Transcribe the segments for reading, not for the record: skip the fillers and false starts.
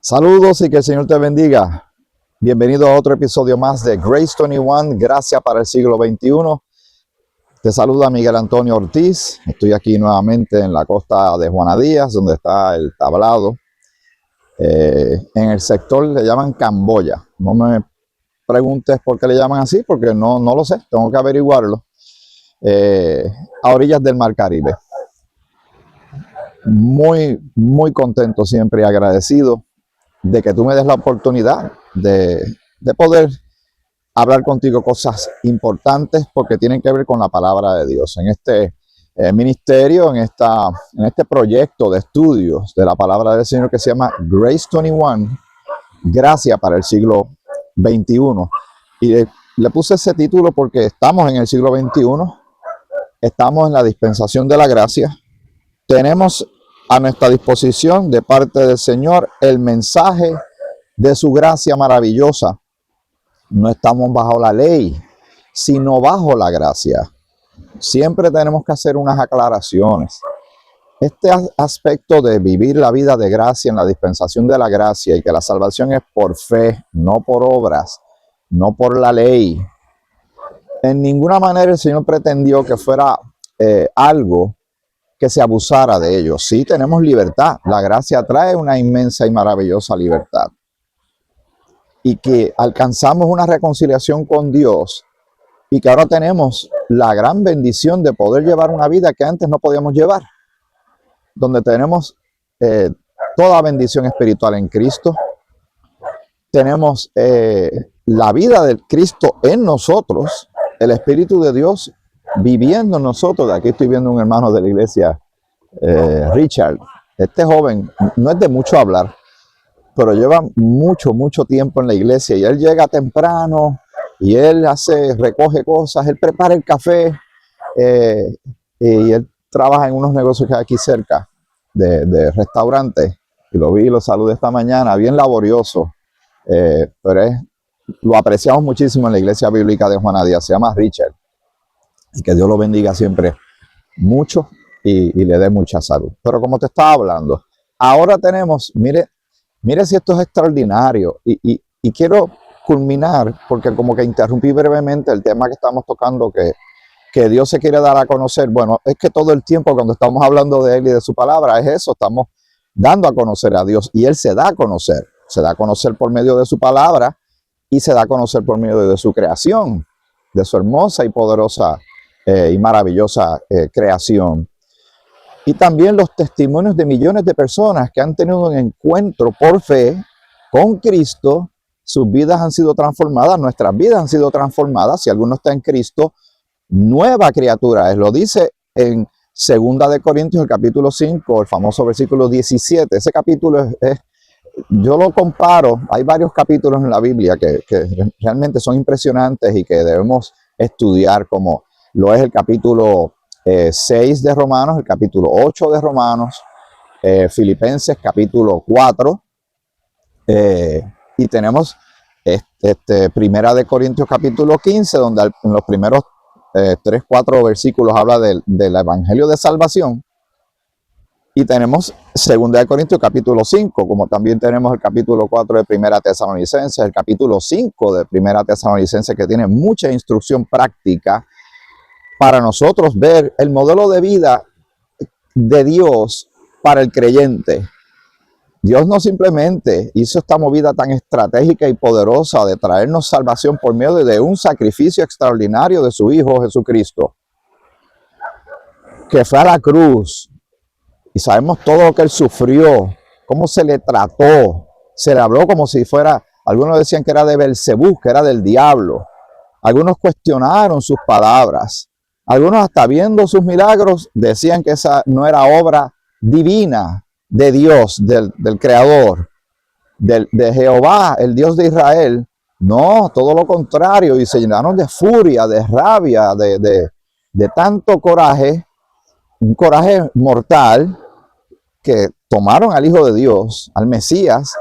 Saludos y que el Señor te bendiga. Bienvenido a otro episodio más de Grace 21, Gracia para el siglo XXI. Te saluda Miguel Antonio Ortiz. Estoy aquí nuevamente en la costa de Juana Díaz, donde está el tablado. En el sector le llaman Camboya. No me preguntes por qué le llaman así, porque no lo sé. Tengo que averiguarlo. A orillas del Mar Caribe. Muy contento siempre y agradecido de que tú me des la oportunidad de poder hablar contigo cosas importantes porque tienen que ver con la palabra de Dios. En este ministerio, en este proyecto de estudios de la palabra del Señor que se llama Grace 21, Gracia para el siglo XXI. Y le puse ese título porque estamos en el siglo XXI, estamos en la dispensación de la gracia, tenemos a nuestra disposición de parte del Señor el mensaje de su gracia maravillosa. No estamos bajo la ley, sino bajo la gracia. Siempre tenemos que hacer unas aclaraciones. Este aspecto de vivir la vida de gracia en la dispensación de la gracia y que la salvación es por fe, no por obras, no por la ley. En ninguna manera el Señor pretendió que fuera algo que se abusara de ello. Sí tenemos libertad. La gracia trae una inmensa y maravillosa libertad. Y que alcanzamos una reconciliación con Dios y que ahora tenemos la gran bendición de poder llevar una vida que antes no podíamos llevar. Donde tenemos toda bendición espiritual en Cristo. Tenemos la vida del Cristo en nosotros, el Espíritu de Dios viviendo en nosotros. Aquí estoy viendo un hermano de la iglesia, Richard. Este joven no es de mucho hablar, pero lleva mucho tiempo en la iglesia y él llega temprano y él recoge cosas, él prepara el café y él trabaja en unos negocios que hay aquí cerca de restaurantes y lo vi y lo saludé esta mañana, bien laborioso, pero lo apreciamos muchísimo en la iglesia bíblica de Juana Díaz. Se llama Richard. Y que Dios lo bendiga siempre mucho y le dé mucha salud. Pero como te estaba hablando, ahora tenemos, mire si esto es extraordinario. Y quiero culminar, porque como que interrumpí brevemente el tema que estamos tocando, que Dios se quiere dar a conocer. Bueno, es que todo el tiempo cuando estamos hablando de Él y de su palabra, es eso, estamos dando a conocer a Dios. Y Él se da a conocer. Se da a conocer por medio de su palabra y se da a conocer por medio de su creación, de su hermosa y poderosa y maravillosa creación. Y también los testimonios de millones de personas que han tenido un encuentro por fe con Cristo. Sus vidas han sido transformadas, nuestras vidas han sido transformadas. Si alguno está en Cristo, nueva criatura es. Lo dice en 2 de Corintios, el capítulo 5, el famoso versículo 17. Ese capítulo yo lo comparo, hay varios capítulos en la Biblia que realmente son impresionantes y que debemos estudiar, como lo es el capítulo 6 de Romanos, el capítulo 8 de Romanos, Filipenses capítulo 4, y tenemos Primera de Corintios capítulo 15, donde en los primeros 3-4 versículos habla del evangelio de salvación. Y tenemos 2 de Corintios capítulo 5, como también tenemos el capítulo 4 de Primera Tesalonicenses, el capítulo 5 de Primera Tesalonicenses, que tiene mucha instrucción práctica para nosotros ver el modelo de vida de Dios para el creyente. Dios no simplemente hizo esta movida tan estratégica y poderosa de traernos salvación por medio de un sacrificio extraordinario de su Hijo Jesucristo, que fue a la cruz. Y sabemos todo lo que Él sufrió, cómo se le trató. Se le habló como si fuera, algunos decían que era de Belcebú, que era del diablo. Algunos cuestionaron sus palabras. Algunos, hasta viendo sus milagros, decían que esa no era obra divina de Dios, del Creador, de Jehová, el Dios de Israel. No, todo lo contrario. Y se llenaron de furia, de rabia, de tanto coraje, un coraje mortal, que tomaron al Hijo de Dios, al Mesías,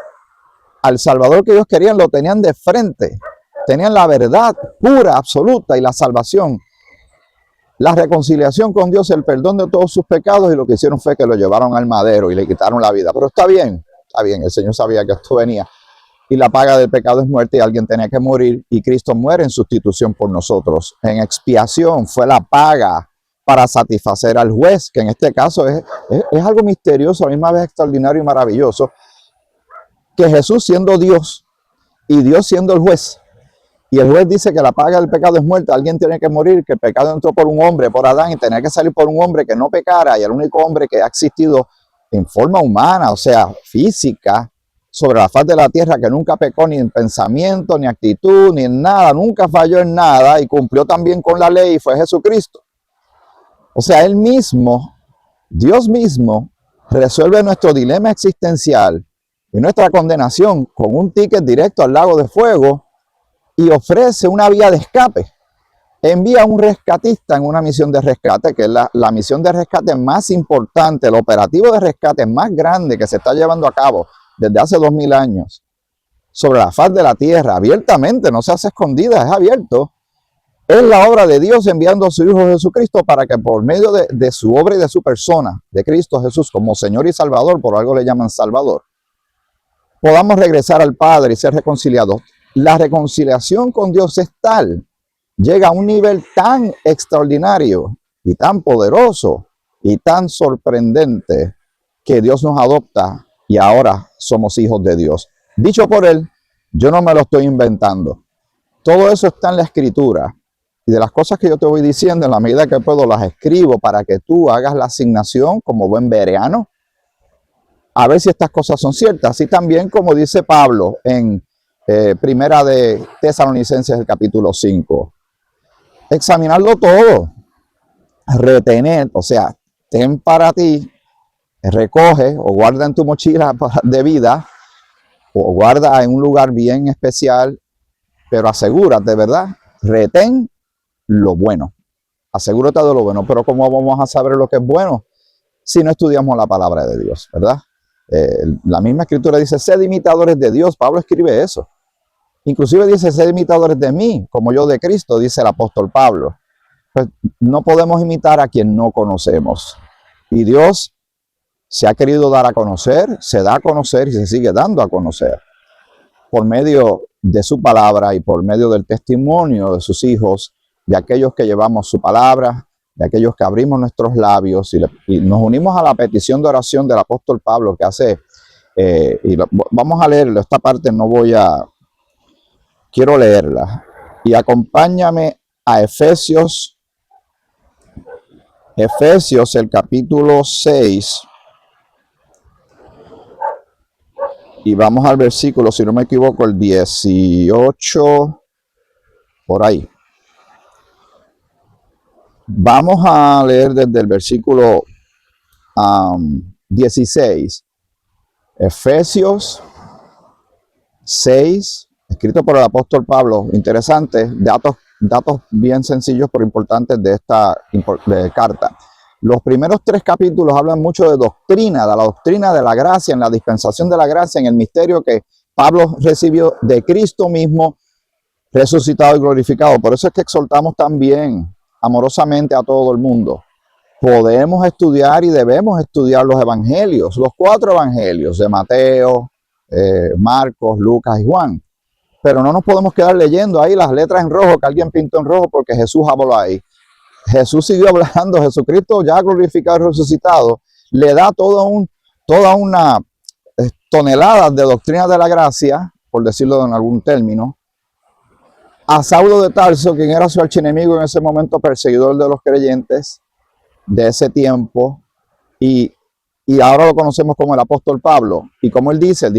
al Salvador que ellos querían, lo tenían de frente. Tenían la verdad pura, absoluta, y la salvación, la reconciliación con Dios, el perdón de todos sus pecados, y lo que hicieron fue que lo llevaron al madero y le quitaron la vida. Pero está bien, Está bien, el Señor sabía que esto venía. Y la paga del pecado es muerte y alguien tenía que morir y Cristo muere en sustitución por nosotros. En expiación fue la paga para satisfacer al juez, que en este caso es algo misterioso, a la misma vez extraordinario y maravilloso, que Jesús siendo Dios y Dios siendo el juez, y el juez dice que la paga del pecado es muerte, alguien tiene que morir, que el pecado entró por un hombre, por Adán, y tenía que salir por un hombre que no pecara, y el único hombre que ha existido en forma humana, o sea, física, sobre la faz de la tierra, que nunca pecó ni en pensamiento, ni actitud, ni en nada, nunca falló en nada, y cumplió también con la ley, y fue Jesucristo. O sea, Él mismo, Dios mismo, resuelve nuestro dilema existencial y nuestra condenación con un ticket directo al lago de fuego, y ofrece una vía de escape. Envía a un rescatista en una misión de rescate, que es la misión de rescate más importante, el operativo de rescate más grande que se está llevando a cabo desde hace 2000 años sobre la faz de la tierra, abiertamente, no se hace escondida, es abierto. Es la obra de Dios enviando a su Hijo Jesucristo para que por medio de su obra y de su persona, de Cristo Jesús como Señor y Salvador, por algo le llaman Salvador, podamos regresar al Padre y ser reconciliados. La reconciliación con Dios es tal, llega a un nivel tan extraordinario y tan poderoso y tan sorprendente que Dios nos adopta y ahora somos hijos de Dios. Dicho por Él, yo no me lo estoy inventando. Todo eso está en la Escritura. Y de las cosas que yo te voy diciendo, en la medida que puedo, las escribo para que tú hagas la asignación como buen bereano, a ver si estas cosas son ciertas. Así también como dice Pablo en Primera de Tesalonicenses, el capítulo 5. Examinarlo todo, retener, o sea, ten para ti, recoge o guarda en tu mochila de vida o guarda en un lugar bien especial, pero asegúrate, ¿verdad? Retén lo bueno, asegúrate de lo bueno. Pero ¿cómo vamos a saber lo que es bueno si no estudiamos la palabra de Dios, verdad? La misma Escritura dice, sed imitadores de Dios. Pablo escribe eso. Inclusive dice, sed imitadores de mí, como yo de Cristo, dice el apóstol Pablo. Pues no podemos imitar a quien no conocemos. Y Dios se ha querido dar a conocer, se da a conocer y se sigue dando a conocer por medio de su palabra y por medio del testimonio de sus hijos, de aquellos que llevamos su palabra, de aquellos que abrimos nuestros labios y nos unimos a la petición de oración del apóstol Pablo que hace, vamos a leerlo, esta parte quiero leerla. Y acompáñame a Efesios el capítulo 6. Y vamos al versículo, si no me equivoco, el 18, por ahí. Vamos a leer desde el versículo 16. Efesios 6, escrito por el apóstol Pablo. Interesante, datos bien sencillos pero importantes de esta carta. Los primeros 3 capítulos hablan mucho de doctrina, de la doctrina de la gracia, en la dispensación de la gracia, en el misterio que Pablo recibió de Cristo mismo, resucitado y glorificado. Por eso es que exhortamos también amorosamente a todo el mundo. Podemos estudiar y debemos estudiar los evangelios, los 4 evangelios de Mateo, Marcos, Lucas y Juan. Pero no nos podemos quedar leyendo ahí las letras en rojo que alguien pintó en rojo porque Jesús habló ahí. Jesús siguió hablando, Jesucristo ya glorificado y resucitado, le da toda una tonelada de doctrina de la gracia, por decirlo en algún término, a Saulo de Tarso, quien era su archienemigo en ese momento, perseguidor de los creyentes de ese tiempo, y ahora lo conocemos como el apóstol Pablo. Y como él dice,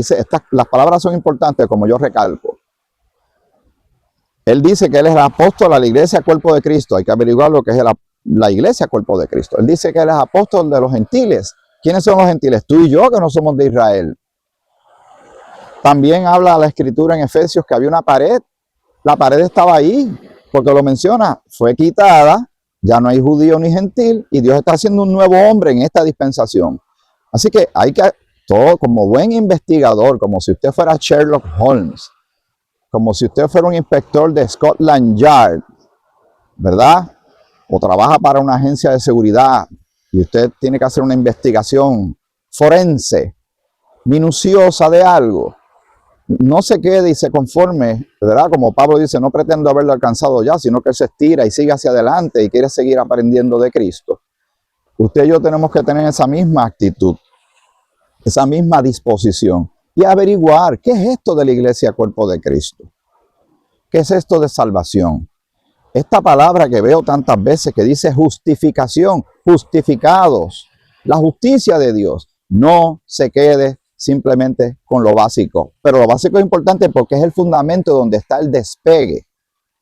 las palabras son importantes, como yo recalco. Él dice que él es el apóstol a la iglesia, cuerpo de Cristo. Hay que averiguar lo que es la iglesia, cuerpo de Cristo. Él dice que él es apóstol de los gentiles. ¿Quiénes son los gentiles? Tú y yo, que no somos de Israel. También habla la escritura en Efesios que había una pared. La pared estaba ahí, porque lo menciona. Fue quitada, ya no hay judío ni gentil, y Dios está haciendo un nuevo hombre en esta dispensación. Así que hay que, todo como buen investigador, como si usted fuera Sherlock Holmes, como si usted fuera un inspector de Scotland Yard, ¿verdad? O trabaja para una agencia de seguridad y usted tiene que hacer una investigación forense. minuciosa de algo, no se quede y se conforme, ¿verdad? Como Pablo dice, no pretendo haberlo alcanzado ya, sino que él se estira y sigue hacia adelante y quiere seguir aprendiendo de Cristo. Usted y yo tenemos que tener esa misma actitud, esa misma disposición y averiguar qué es esto de la iglesia cuerpo de Cristo. ¿Qué es esto de salvación? Esta palabra que veo tantas veces que dice justificación, justificados, la justicia de Dios, no se quede simplemente con lo básico. Pero lo básico es importante porque es el fundamento donde está el despegue,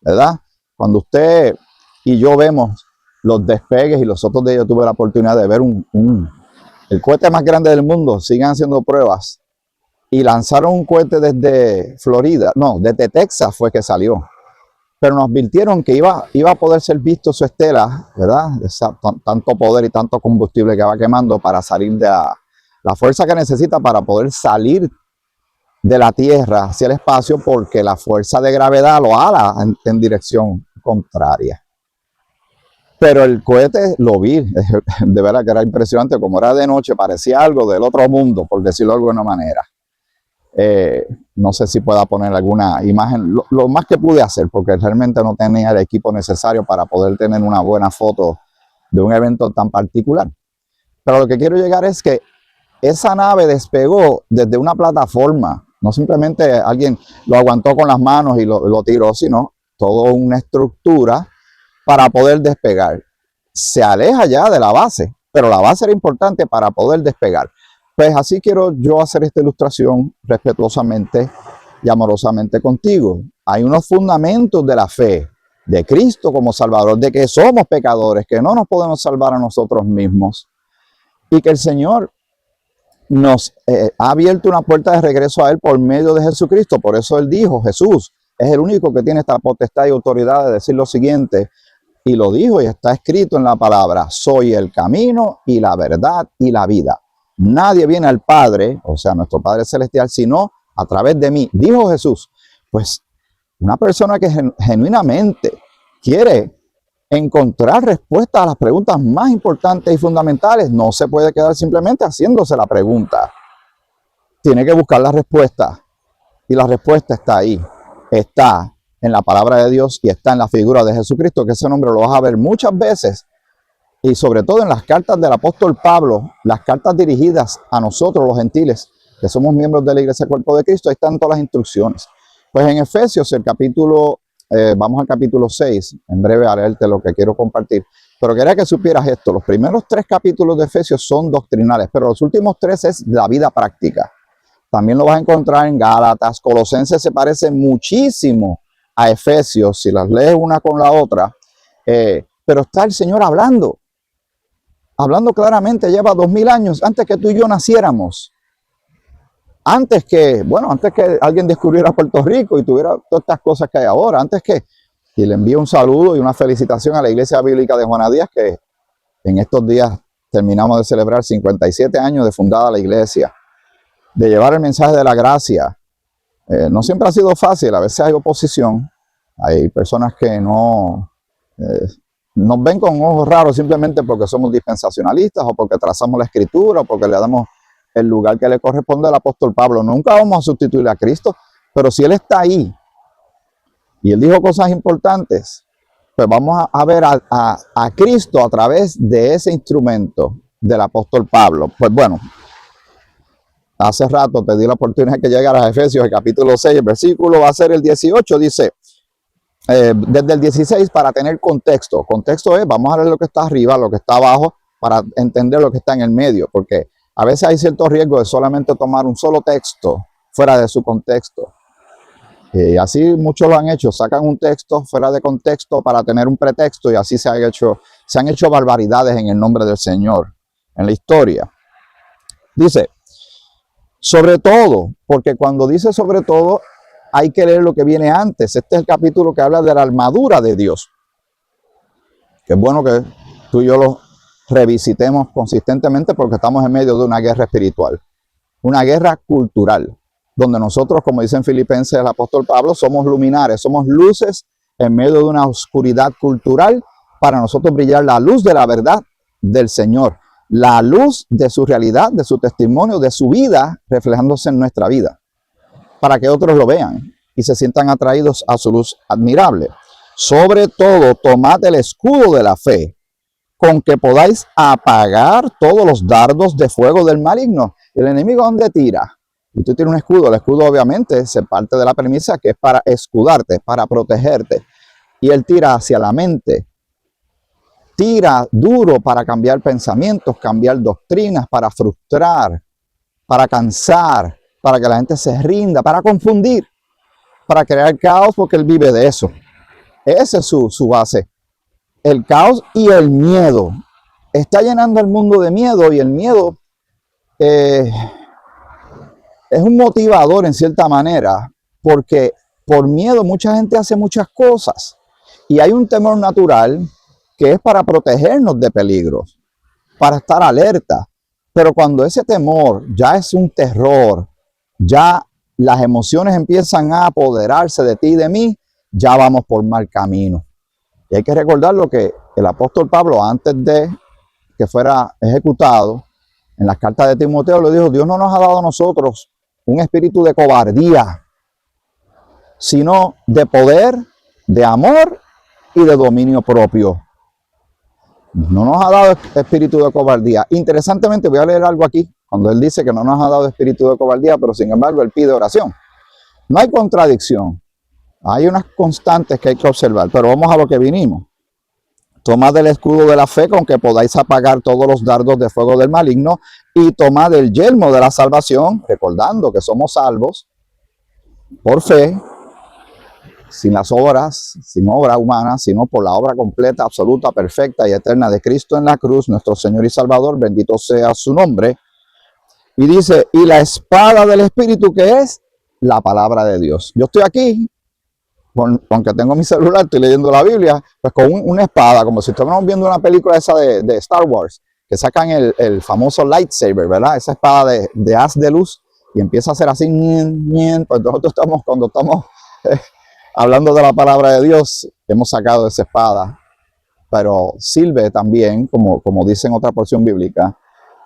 ¿verdad? Cuando usted y yo vemos los despegues, y los otros días yo tuve la oportunidad de ver el cohete más grande del mundo, siguen haciendo pruebas, y lanzaron un cohete desde Florida, no, desde Texas fue que salió. Pero nos advirtieron que iba a poder ser visto su estela, ¿verdad? Tanto poder y tanto combustible que va quemando para salir de la fuerza que necesita para poder salir de la Tierra hacia el espacio, porque la fuerza de gravedad lo ala en dirección contraria. Pero el cohete lo vi, de verdad que era impresionante, como era de noche, parecía algo del otro mundo, por decirlo de alguna manera. No sé si pueda poner alguna imagen, lo más que pude hacer, porque realmente no tenía el equipo necesario para poder tener una buena foto de un evento tan particular. Pero lo que quiero llegar es que esa nave despegó desde una plataforma, no simplemente alguien lo aguantó con las manos y lo tiró, sino toda una estructura para poder despegar. Se aleja ya de la base, pero la base era importante para poder despegar. Pues así quiero yo hacer esta ilustración respetuosamente y amorosamente contigo. Hay unos fundamentos de la fe de Cristo como Salvador, de que somos pecadores, que no nos podemos salvar a nosotros mismos y que el Señor nos ha abierto una puerta de regreso a Él por medio de Jesucristo. Por eso Él dijo, Jesús es el único que tiene esta potestad y autoridad de decir lo siguiente, y lo dijo y está escrito en la palabra: soy el camino y la verdad y la vida. Nadie viene al Padre, o sea, nuestro Padre Celestial, sino a través de mí, dijo Jesús. Pues una persona que genuinamente quiere encontrar respuestas a las preguntas más importantes y fundamentales, no se puede quedar simplemente haciéndose la pregunta. Tiene que buscar la respuesta, y la respuesta está ahí, está en la palabra de Dios y está en la figura de Jesucristo, que ese nombre lo vas a ver muchas veces, y sobre todo en las cartas del apóstol Pablo, las cartas dirigidas a nosotros los gentiles, que somos miembros de la Iglesia Cuerpo de Cristo. Ahí están todas las instrucciones. Pues en Efesios, el capítulo, vamos al capítulo 6, en breve a leerte lo que quiero compartir, pero quería que supieras esto. Los primeros 3 capítulos de Efesios son doctrinales, pero los últimos 3 es la vida práctica. También lo vas a encontrar en Gálatas. Colosenses se parece muchísimo a Efesios, si las lees una con la otra, pero está el Señor hablando claramente. Lleva 2000 años antes que tú y yo naciéramos, antes que alguien descubriera Puerto Rico y tuviera todas estas cosas que hay ahora, y le envío un saludo y una felicitación a la Iglesia Bíblica de Juana Díaz, que en estos días terminamos de celebrar 57 años de fundada la iglesia, de llevar el mensaje de la gracia. No siempre ha sido fácil, a veces hay oposición, hay personas que nos ven con ojos raros simplemente porque somos dispensacionalistas, o porque trazamos la escritura, o porque le damos el lugar que le corresponde al apóstol Pablo. Nunca vamos a sustituir a Cristo, pero si Él está ahí y Él dijo cosas importantes, pues vamos a ver a Cristo a través de ese instrumento del apóstol Pablo. Pues bueno, hace rato te di la oportunidad que llegaras a Efesios, el capítulo 6, el versículo va a ser el 18, dice, desde el 16, para tener contexto. Contexto es, vamos a ver lo que está arriba, lo que está abajo, para entender lo que está en el medio, porque a veces hay cierto riesgo de solamente tomar un solo texto fuera de su contexto. Y así muchos lo han hecho, sacan un texto fuera de contexto para tener un pretexto, y así se han hecho barbaridades en el nombre del Señor en la historia. Dice, sobre todo, porque cuando dice sobre todo, hay que leer lo que viene antes. Este es el capítulo que habla de la armadura de Dios. Que es bueno que tú y yo lo revisitemos consistentemente, porque estamos en medio de una guerra espiritual, una guerra cultural, donde nosotros, como dice en Filipenses el apóstol Pablo, somos luminares, somos luces en medio de una oscuridad cultural, para nosotros brillar la luz de la verdad del Señor. la luz de su realidad, de su testimonio, de su vida, reflejándose en nuestra vida, para que otros lo vean y se sientan atraídos a su luz admirable. Sobre todo, tomad el escudo de la fe, con que podáis apagar todos los dardos de fuego del maligno. El enemigo, ¿dónde tira? Y tú tienes un escudo. El escudo obviamente se parte de la premisa que es para escudarte, para protegerte. Y él tira hacia la mente. Tira duro para cambiar pensamientos, cambiar doctrinas, para frustrar, para cansar, para que la gente se rinda, para confundir, para crear caos, porque él vive de eso. Esa es su base. El caos y el miedo. Está llenando el mundo de miedo, y el miedo es un motivador en cierta manera, porque por miedo mucha gente hace muchas cosas. Y hay un temor natural que es para protegernos de peligros, para estar alerta. Pero cuando ese temor ya es un terror, ya las emociones empiezan a apoderarse de ti y de mí, ya vamos por mal camino. Y hay que recordar lo que el apóstol Pablo, antes de que fuera ejecutado, en las cartas de Timoteo le dijo: Dios no nos ha dado a nosotros un espíritu de cobardía, sino de poder, de amor y de dominio propio. No nos ha dado espíritu de cobardía. Interesantemente, voy a leer algo aquí, cuando él dice que no nos ha dado espíritu de cobardía, pero sin embargo él pide oración. No hay contradicción. Hay unas constantes que hay que observar, pero vamos a lo que vinimos. Tomad el escudo de la fe, con que podáis apagar todos los dardos de fuego del maligno, y tomad el yelmo de la salvación, recordando que somos salvos por fe, sin las obras, sin obra humana, sino por la obra completa, absoluta, perfecta y eterna de Cristo en la cruz, nuestro Señor y Salvador, bendito sea su nombre. Y dice: y la espada del Espíritu, que es la palabra de Dios. Yo estoy aquí, aunque tengo mi celular, estoy leyendo la Biblia, pues con una espada, como si estuviéramos viendo una película esa de Star Wars, que sacan el famoso lightsaber, ¿verdad? Esa espada de haz de luz, y empieza a hacer así, pues nosotros cuando estamos hablando de la palabra de Dios, hemos sacado esa espada, pero sirve también, como dice en otra porción bíblica,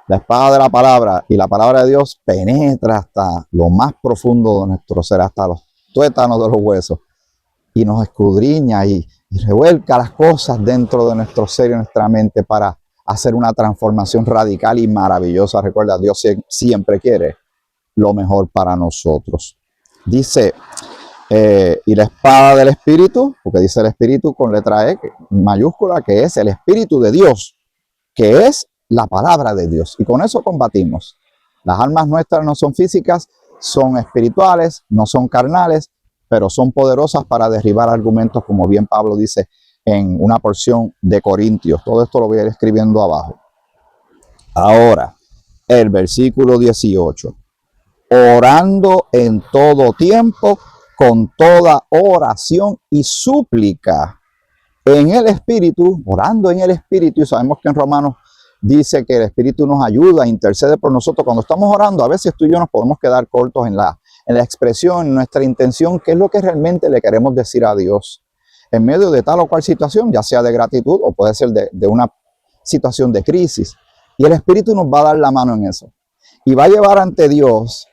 la espada de la palabra, y la palabra de Dios penetra hasta lo más profundo de nuestro ser, hasta los tuétanos de los huesos, y nos escudriña y revuelca las cosas dentro de nuestro ser y nuestra mente para hacer una transformación radical y maravillosa. Recuerda, Dios siempre quiere lo mejor para nosotros. Dice, y la espada del Espíritu, porque dice el Espíritu con letra E mayúscula, que es el Espíritu de Dios, que es la palabra de Dios. Y con eso combatimos. Las armas nuestras no son físicas, son espirituales, no son carnales, pero son poderosas para derribar argumentos, como bien Pablo dice en una porción de Corintios. Todo esto lo voy a ir escribiendo abajo. Ahora, el versículo 18. Orando en todo tiempo, con toda oración y súplica en el Espíritu, orando en el Espíritu. Y sabemos que en Romanos dice que el Espíritu nos ayuda, intercede por nosotros. Cuando estamos orando, a veces tú y yo nos podemos quedar cortos en la expresión, en nuestra intención, qué es lo que realmente le queremos decir a Dios en medio de tal o cual situación, ya sea de gratitud o puede ser de una situación de crisis. Y el Espíritu nos va a dar la mano en eso. Y va a llevar ante Dios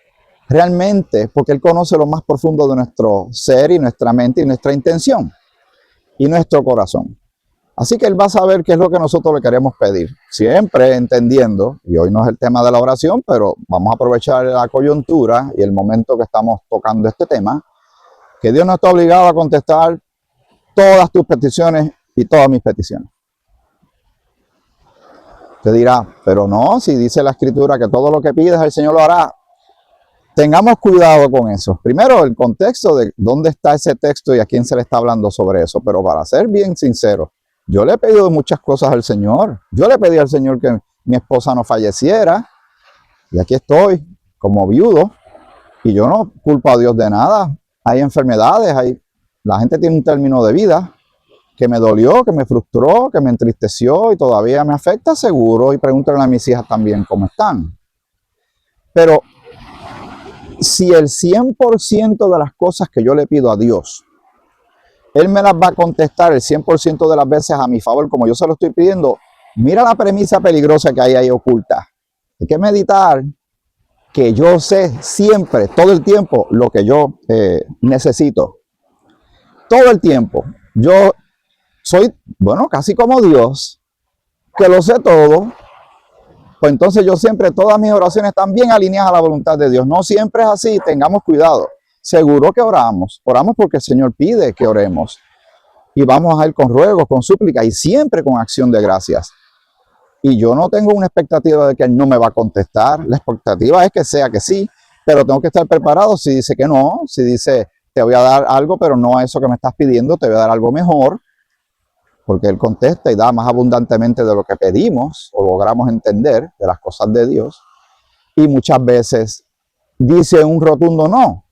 realmente, porque Él conoce lo más profundo de nuestro ser y nuestra mente y nuestra intención y nuestro corazón. Así que Él va a saber qué es lo que nosotros le queremos pedir. Siempre entendiendo, y hoy no es el tema de la oración, pero vamos a aprovechar la coyuntura y el momento que estamos tocando este tema, que Dios no está obligado a contestar todas tus peticiones y todas mis peticiones. Te dirá, pero no, si dice la Escritura que todo lo que pides el Señor lo hará. Tengamos cuidado con eso. Primero, el contexto de dónde está ese texto y a quién se le está hablando sobre eso. Pero para ser bien sincero, yo le he pedido muchas cosas al Señor. Yo le pedí al Señor que mi esposa no falleciera. Y aquí estoy, como viudo. Y yo no culpo a Dios de nada. Hay enfermedades, la gente tiene un término de vida que me dolió, que me frustró, que me entristeció y todavía me afecta, seguro. Y pregúntenle a mis hijas también cómo están. Pero si el 100% de las cosas que yo le pido a Dios, Él me las va a contestar el 100% de las veces a mi favor, como yo se lo estoy pidiendo, Mira la premisa peligrosa que hay ahí oculta. Hay que meditar que yo sé siempre, todo el tiempo, lo que yo necesito. Todo el tiempo. Yo soy, bueno, casi como Dios, que lo sé todo. Pues entonces yo siempre, todas mis oraciones están bien alineadas a la voluntad de Dios. No siempre es así, tengamos cuidado. Seguro que oramos porque el Señor pide que oremos. Y vamos a ir con ruegos, con súplicas y siempre con acción de gracias. Y yo no tengo una expectativa de que Él no me va a contestar. La expectativa es que sea que sí, pero tengo que estar preparado si dice que no, si dice te voy a dar algo, pero no a eso que me estás pidiendo, te voy a dar algo mejor, porque Él contesta y da más abundantemente de lo que pedimos o logramos entender de las cosas de Dios. Y muchas veces dice un rotundo no.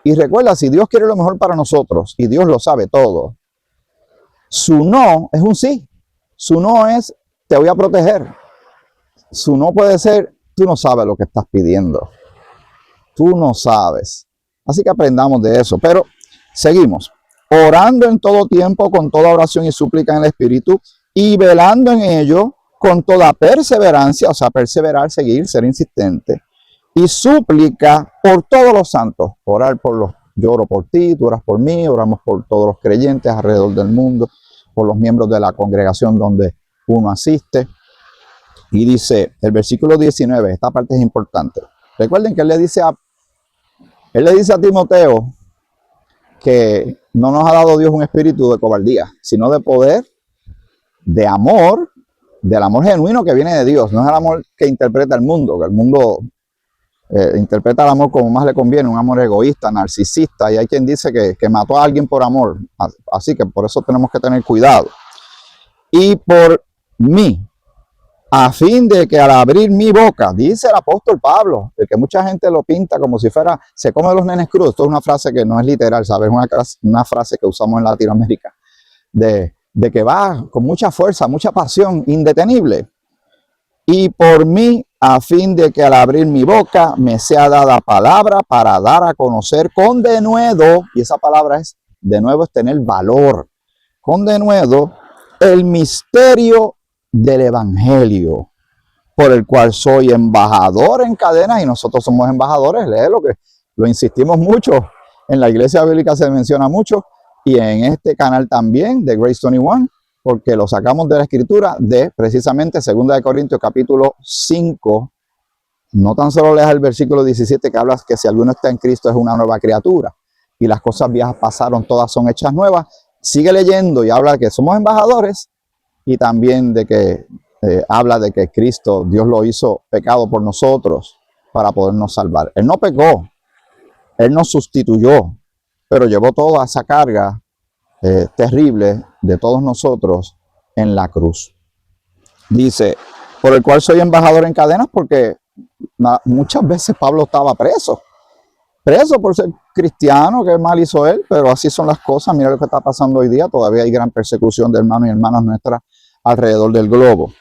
Y recuerda, si Dios quiere lo mejor para nosotros, y Dios lo sabe todo, su no es un sí. Su no es te voy a proteger. Su no puede ser tú no sabes lo que estás pidiendo. Tú no sabes. Así que aprendamos de eso. Pero seguimos. Orando en todo tiempo, con toda oración y súplica en el Espíritu, y velando en ello con toda perseverancia, o sea, perseverar, seguir, ser insistente, y súplica por todos los santos. Orar por los, yo oro por ti, tú oras por mí, oramos por todos los creyentes alrededor del mundo, por los miembros de la congregación donde uno asiste. Y dice, el versículo 19, esta parte es importante. Recuerden que él le dice a Timoteo que no nos ha dado Dios un espíritu de cobardía, sino de poder, de amor, del amor genuino que viene de Dios. No es el amor que interpreta el mundo, que el mundo interpreta el amor como más le conviene, un amor egoísta, narcisista, y hay quien dice que mató a alguien por amor. Así que por eso tenemos que tener cuidado. Y por mí, a fin de que al abrir mi boca, dice el apóstol Pablo, el que mucha gente lo pinta como si fuera, se come los nenes crudos. Esto es una frase que no es literal, ¿sabes? Una frase que usamos en Latinoamérica, de que va con mucha fuerza, mucha pasión, indetenible. Y por mí, a fin de que al abrir mi boca me sea dada palabra para dar a conocer con denuedo, y esa palabra es, de nuevo, es tener valor, con denuedo, el misterio del Evangelio, por el cual soy embajador en cadenas, y nosotros somos embajadores, léelo, que lo insistimos mucho, en la iglesia bíblica se menciona mucho, y en este canal también, de Grace 21, porque lo sacamos de la escritura de precisamente 2 de Corintios capítulo 5, no tan solo leas el versículo 17 que habla que si alguno está en Cristo es una nueva criatura, y las cosas viejas pasaron, todas son hechas nuevas. Sigue leyendo y habla de que somos embajadores, y también de que habla de que Cristo, Dios lo hizo pecado por nosotros para podernos salvar. Él no pecó, Él nos sustituyó, pero llevó toda esa carga terrible de todos nosotros en la cruz. Dice, por el cual soy embajador en cadenas, porque muchas veces Pablo estaba preso por ser cristiano, que mal hizo él, pero así son las cosas. Mira lo que está pasando hoy día, todavía hay gran persecución de hermanos y hermanas nuestras alrededor del globo.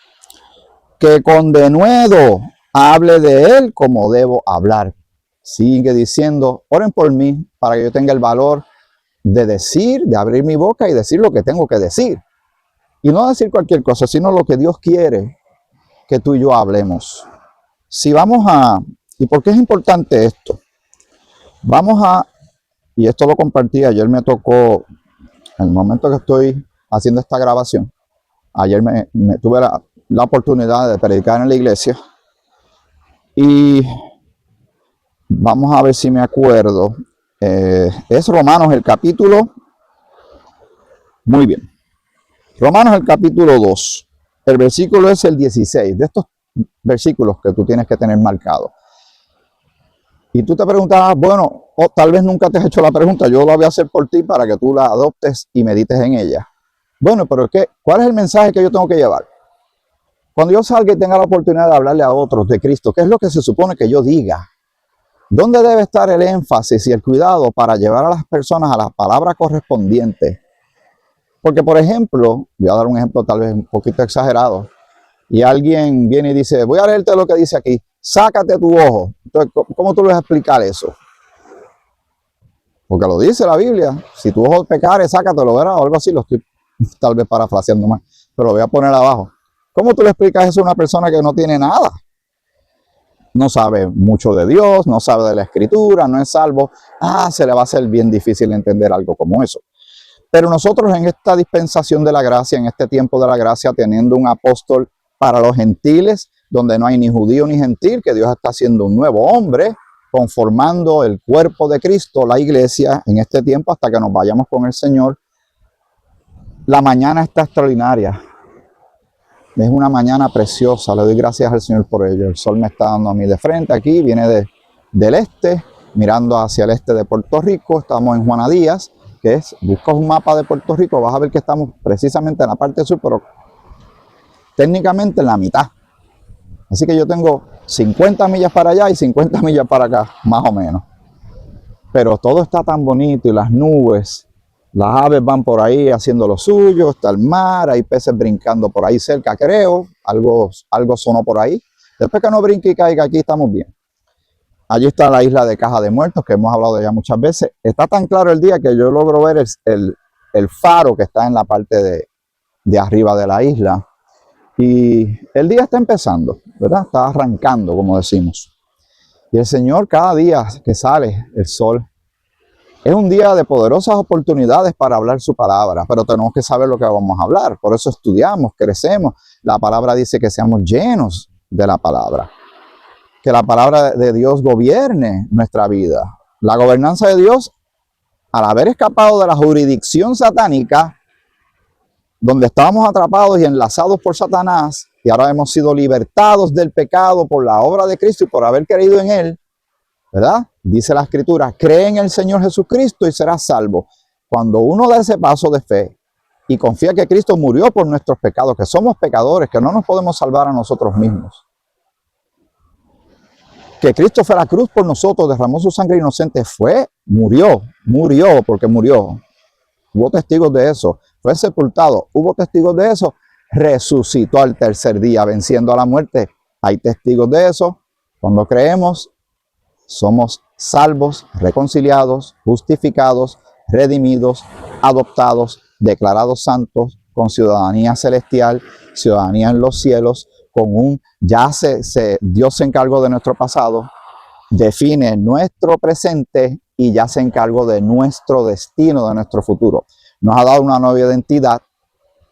Que con denuedo hable de él como debo hablar. Sigue diciendo, oren por mí para que yo tenga el valor de decir, de abrir mi boca y decir lo que tengo que decir. Y no decir cualquier cosa, sino lo que Dios quiere que tú y yo hablemos. Si vamos a, ¿y por qué es importante esto? Vamos a, y esto lo compartí, ayer me tocó, en el momento que estoy haciendo esta grabación, ayer me tuve la oportunidad de predicar en la iglesia, y vamos a ver si me acuerdo, es Romanos el capítulo, muy bien, Romanos el capítulo 2, el versículo es el 16, de estos versículos que tú tienes que tener marcado. Y tú te preguntabas, bueno, o tal vez nunca te has hecho la pregunta, yo la voy a hacer por ti para que tú la adoptes y medites en ella. Bueno, pero ¿cuál es el mensaje que yo tengo que llevar? Cuando yo salga y tenga la oportunidad de hablarle a otros de Cristo, ¿qué es lo que se supone que yo diga? ¿Dónde debe estar el énfasis y el cuidado para llevar a las personas a las palabras correspondientes? Porque, por ejemplo, voy a dar un ejemplo tal vez un poquito exagerado, y alguien viene y dice, voy a leerte lo que dice aquí, sácate tu ojo. Entonces, ¿cómo tú le vas a explicar eso? Porque lo dice la Biblia, si tu ojo pecare, sácatelo, ¿verdad? O algo así, lo estoy tal vez parafraseando más, pero lo voy a poner abajo. ¿Cómo tú le explicas eso a una persona que no tiene nada? No sabe mucho de Dios, no sabe de la Escritura, no es salvo. Se le va a hacer bien difícil entender algo como eso. Pero nosotros en esta dispensación de la gracia, en este tiempo de la gracia, teniendo un apóstol para los gentiles, donde no hay ni judío ni gentil, que Dios está haciendo un nuevo hombre, conformando el cuerpo de Cristo, la iglesia, en este tiempo hasta que nos vayamos con el Señor. La mañana está extraordinaria. Es una mañana preciosa, le doy gracias al Señor por ello. El sol me está dando a mí de frente aquí, viene del este, mirando hacia el este de Puerto Rico. Estamos en Juana Díaz, que es, buscas un mapa de Puerto Rico, vas a ver que estamos precisamente en la parte sur, pero técnicamente en la mitad. Así que yo tengo 50 millas para allá y 50 millas para acá, más o menos. Pero todo está tan bonito y las nubes, las aves van por ahí haciendo lo suyo, está el mar, hay peces brincando por ahí cerca, creo. Algo sonó por ahí. Después que no brinque y caiga aquí, estamos bien. Allí está la isla de Caja de Muertos, que hemos hablado de ella muchas veces. Está tan claro el día que yo logro ver el faro que está en la parte de arriba de la isla. Y el día está empezando, ¿verdad? Está arrancando, como decimos. Y el Señor, cada día que sale el sol, es un día de poderosas oportunidades para hablar su palabra, pero tenemos que saber lo que vamos a hablar. Por eso estudiamos, crecemos. La palabra dice que seamos llenos de la palabra. Que la palabra de Dios gobierne nuestra vida. La gobernanza de Dios, al haber escapado de la jurisdicción satánica, donde estábamos atrapados y enlazados por Satanás, y ahora hemos sido libertados del pecado por la obra de Cristo y por haber creído en Él, ¿verdad? Dice la Escritura, cree en el Señor Jesucristo y serás salvo. Cuando uno da ese paso de fe y confía que Cristo murió por nuestros pecados, que somos pecadores, que no nos podemos salvar a nosotros mismos, que Cristo fue a la cruz por nosotros, derramó su sangre inocente, murió, porque murió. Hubo testigos de eso. Fue sepultado, hubo testigos de eso. Resucitó al tercer día, venciendo a la muerte. Hay testigos de eso. Cuando creemos, somos salvos, reconciliados, justificados, redimidos, adoptados, declarados santos, con ciudadanía celestial, ciudadanía en los cielos, con Dios se encargó de nuestro pasado, define nuestro presente y ya se encargó de nuestro destino, de nuestro futuro. Nos ha dado una nueva identidad,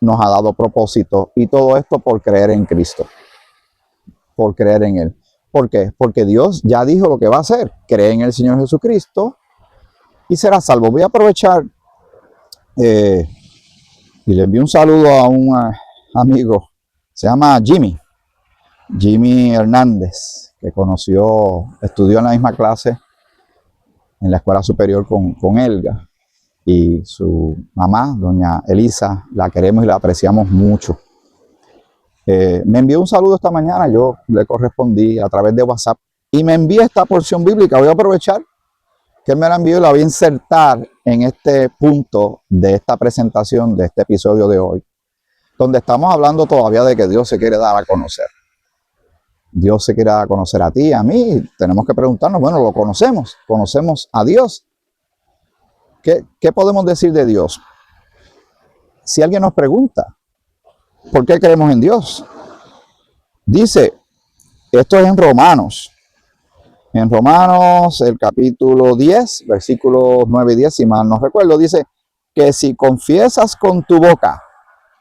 nos ha dado propósito y todo esto por creer en Cristo, por creer en Él. ¿Por qué? Porque Dios ya dijo lo que va a hacer. Cree en el Señor Jesucristo y será salvo. Voy a aprovechar y le envío un saludo a un amigo, se llama Jimmy Hernández, que estudió en la misma clase en la escuela superior con Elga. Y su mamá, doña Elisa, la queremos y la apreciamos mucho. Me envió un saludo esta mañana, yo le correspondí a través de WhatsApp y me envía esta porción bíblica. Voy a aprovechar que él me la envió y la voy a insertar en este punto de esta presentación, de este episodio de hoy, donde estamos hablando todavía de que Dios se quiere dar a conocer. Dios se quiere dar a conocer a ti, a mí. Tenemos que preguntarnos, bueno, ¿lo conocemos? ¿Conocemos a Dios? ¿Qué podemos decir de Dios? Si alguien nos pregunta, ¿por qué creemos en Dios? Dice, esto es en Romanos, el capítulo 10, versículos 9 y 10, si mal no recuerdo, dice que si confiesas con tu boca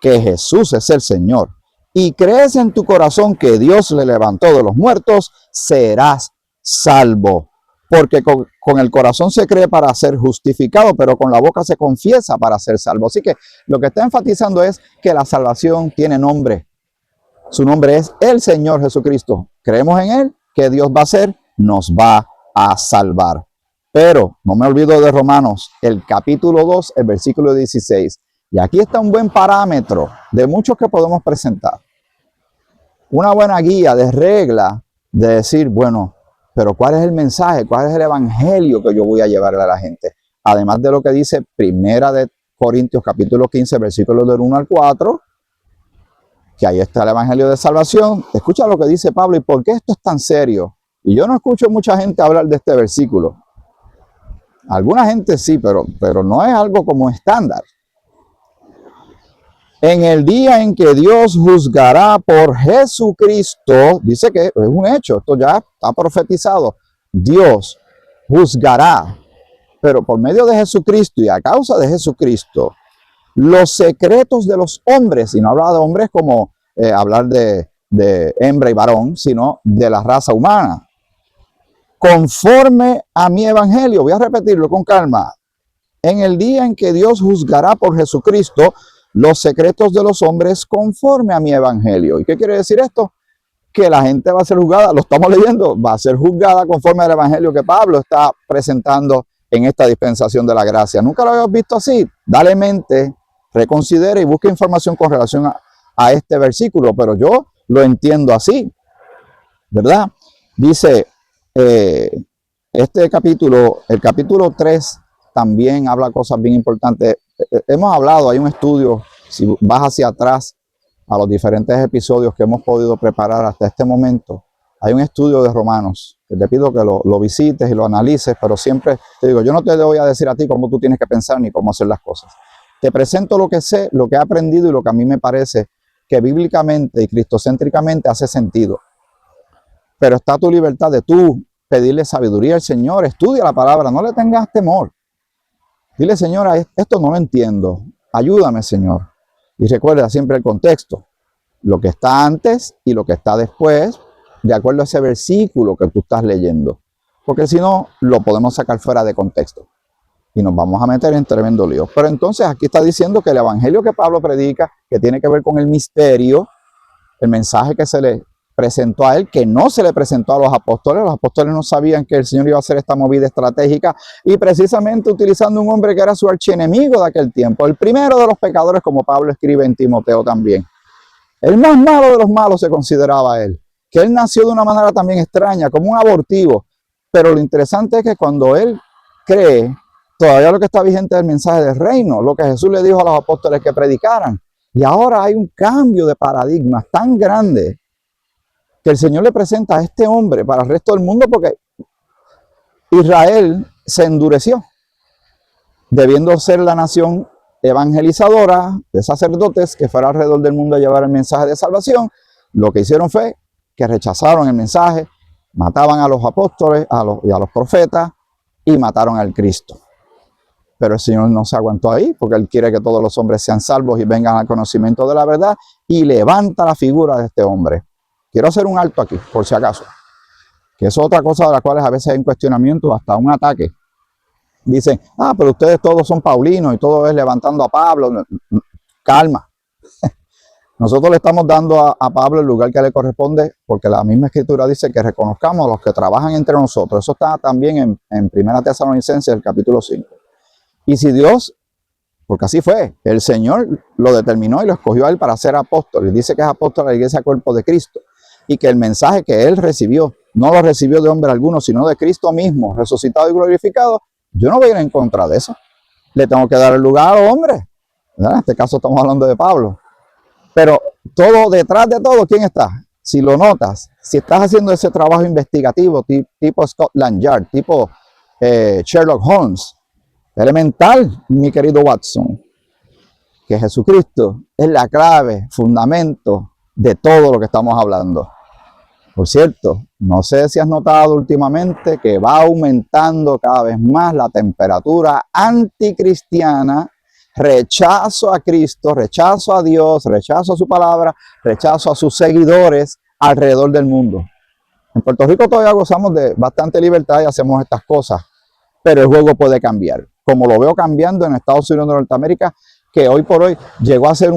que Jesús es el Señor y crees en tu corazón que Dios le levantó de los muertos, serás salvo. Porque con el corazón se cree para ser justificado, pero con la boca se confiesa para ser salvo. Así que lo que está enfatizando es que la salvación tiene nombre. Su nombre es el Señor Jesucristo. Creemos en Él, que Dios va a hacer, nos va a salvar. Pero no me olvido de Romanos, el capítulo 2, el versículo 16. Y aquí está un buen parámetro de muchos que podemos presentar. Una buena guía de regla de decir, bueno, pero ¿cuál es el mensaje? ¿Cuál es el evangelio que yo voy a llevarle a la gente? Además de lo que dice Primera de Corintios capítulo 15, versículos del 1 al 4, que ahí está el evangelio de salvación. Escucha lo que dice Pablo y por qué esto es tan serio. Y yo no escucho mucha gente hablar de este versículo. Alguna gente sí, pero no es algo como estándar. En el día en que Dios juzgará por Jesucristo, dice que es un hecho, esto ya está profetizado. Dios juzgará, pero por medio de Jesucristo y a causa de Jesucristo, los secretos de los hombres, y no habla de hombres como hablar de hembra y varón, sino de la raza humana, conforme a mi evangelio. Voy a repetirlo con calma. En el día en que Dios juzgará por Jesucristo los secretos de los hombres conforme a mi evangelio. ¿Y qué quiere decir esto? Que la gente va a ser juzgada, lo estamos leyendo, va a ser juzgada conforme al evangelio que Pablo está presentando en esta dispensación de la gracia. ¿Nunca lo habías visto así? Dale mente, reconsidere y busque información con relación a este versículo, pero yo lo entiendo así, ¿verdad? Dice, este capítulo, el capítulo 3, también habla cosas bien importantes. Hemos hablado, hay un estudio, si vas hacia atrás a los diferentes episodios que hemos podido preparar hasta este momento, hay un estudio de Romanos, que te pido que lo visites y lo analices, pero siempre te digo, yo no te voy a decir a ti cómo tú tienes que pensar ni cómo hacer las cosas. Te presento lo que sé, lo que he aprendido y lo que a mí me parece que bíblicamente y cristocéntricamente hace sentido. Pero está tu libertad de tú pedirle sabiduría al Señor, estudia la palabra, no le tengas temor. Dile, Señora, esto no lo entiendo, ayúdame, Señor. Y recuerda siempre el contexto, lo que está antes y lo que está después, de acuerdo a ese versículo que tú estás leyendo. Porque si no, lo podemos sacar fuera de contexto y nos vamos a meter en tremendo lío. Pero entonces aquí está diciendo que el evangelio que Pablo predica, que tiene que ver con el misterio, el mensaje que se le presentó a él, que no se le presentó a los apóstoles no sabían que el Señor iba a hacer esta movida estratégica y precisamente utilizando un hombre que era su archienemigo de aquel tiempo, el primero de los pecadores, como Pablo escribe en Timoteo también. El más malo de los malos se consideraba él, que él nació de una manera también extraña, como un abortivo, pero lo interesante es que cuando él cree, todavía lo que está vigente es el mensaje del reino, lo que Jesús le dijo a los apóstoles que predicaran, y ahora hay un cambio de paradigmas tan grande que el Señor le presenta a este hombre para el resto del mundo, porque Israel se endureció, debiendo ser la nación evangelizadora de sacerdotes que fuera alrededor del mundo a llevar el mensaje de salvación. Lo que hicieron fue que rechazaron el mensaje, mataban a los apóstoles y a los profetas y mataron al Cristo. Pero el Señor no se aguantó ahí, porque Él quiere que todos los hombres sean salvos y vengan al conocimiento de la verdad, y levanta la figura de este hombre. Quiero hacer un alto aquí, por si acaso, que es otra cosa de la cual a veces hay un cuestionamiento, hasta un ataque. Dicen, pero ustedes todos son paulinos y todo es levantando a Pablo. Calma. Nosotros le estamos dando a Pablo el lugar que le corresponde, porque la misma Escritura dice que reconozcamos a los que trabajan entre nosotros. Eso está también en 1 Tesalonicenses, el capítulo 5. Y si Dios, porque así fue, el Señor lo determinó y lo escogió a él para ser apóstol. Y dice que es apóstol de la iglesia cuerpo de Cristo. Y que el mensaje que él recibió, no lo recibió de hombre alguno, sino de Cristo mismo, resucitado y glorificado. Yo no voy a ir en contra de eso. Le tengo que dar el lugar a los hombres. ¿Verdad? En este caso estamos hablando de Pablo. Pero todo, detrás de todo, ¿quién está? Si lo notas, si estás haciendo ese trabajo investigativo tipo Scotland Yard, tipo Sherlock Holmes, elemental, mi querido Watson, que Jesucristo es la clave, fundamento de todo lo que estamos hablando. Por cierto, no sé si has notado últimamente que va aumentando cada vez más la temperatura anticristiana, rechazo a Cristo, rechazo a Dios, rechazo a su palabra, rechazo a sus seguidores alrededor del mundo. En Puerto Rico todavía gozamos de bastante libertad y hacemos estas cosas, pero el juego puede cambiar. Como lo veo cambiando en Estados Unidos de Norteamérica, que hoy por hoy llegó a ser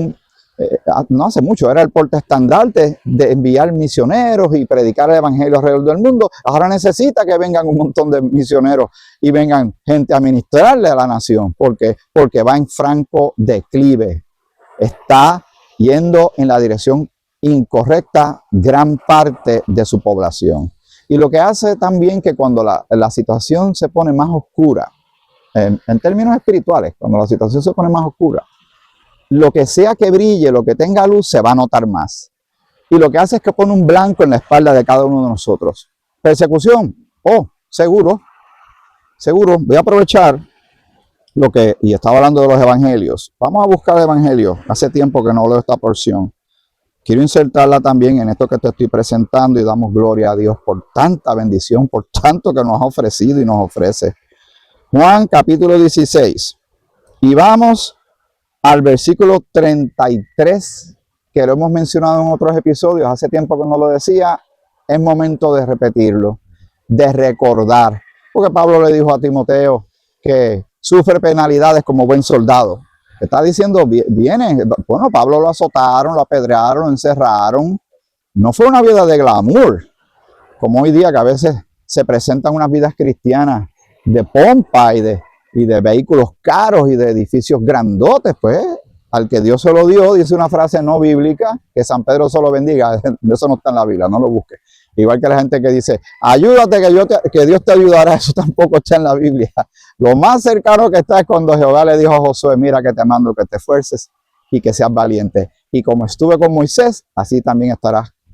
no hace mucho, era el portaestandarte de enviar misioneros y predicar el evangelio alrededor del mundo. Ahora necesita que vengan un montón de misioneros y vengan gente a ministrarle a la nación, porque va en franco declive. Está yendo en la dirección incorrecta gran parte de su población. Y lo que hace también que cuando la situación se pone más oscura, en términos espirituales, cuando la situación se pone más oscura, lo que sea que brille, lo que tenga luz, se va a notar más. Y lo que hace es que pone un blanco en la espalda de cada uno de nosotros. Persecución, seguro. Voy a aprovechar y estaba hablando de los evangelios. Vamos a buscar el evangelio. Hace tiempo que no leo esta porción. Quiero insertarla también en esto que te estoy presentando y damos gloria a Dios por tanta bendición, por tanto que nos ha ofrecido y nos ofrece. Juan capítulo 16. Y vamos al versículo 33, que lo hemos mencionado en otros episodios. Hace tiempo que no lo decía. Es momento de repetirlo, de recordar. Porque Pablo le dijo a Timoteo que sufre penalidades como buen soldado. Está diciendo, viene, bueno, Pablo lo azotaron, lo apedrearon, lo encerraron. No fue una vida de glamour, como hoy día que a veces se presentan unas vidas cristianas de pompa y de vehículos caros y de edificios grandotes. Pues al que Dios se lo dio, dice una frase no bíblica, que San Pedro se lo bendiga. Eso no está en la Biblia, no lo busques. Igual que la gente que dice, ayúdate que Dios te ayudará, eso tampoco está en la Biblia. Lo más cercano que está es cuando Jehová le dijo a Josué, mira que te mando que te esfuerces y que seas valiente. Y como estuve con Moisés, así también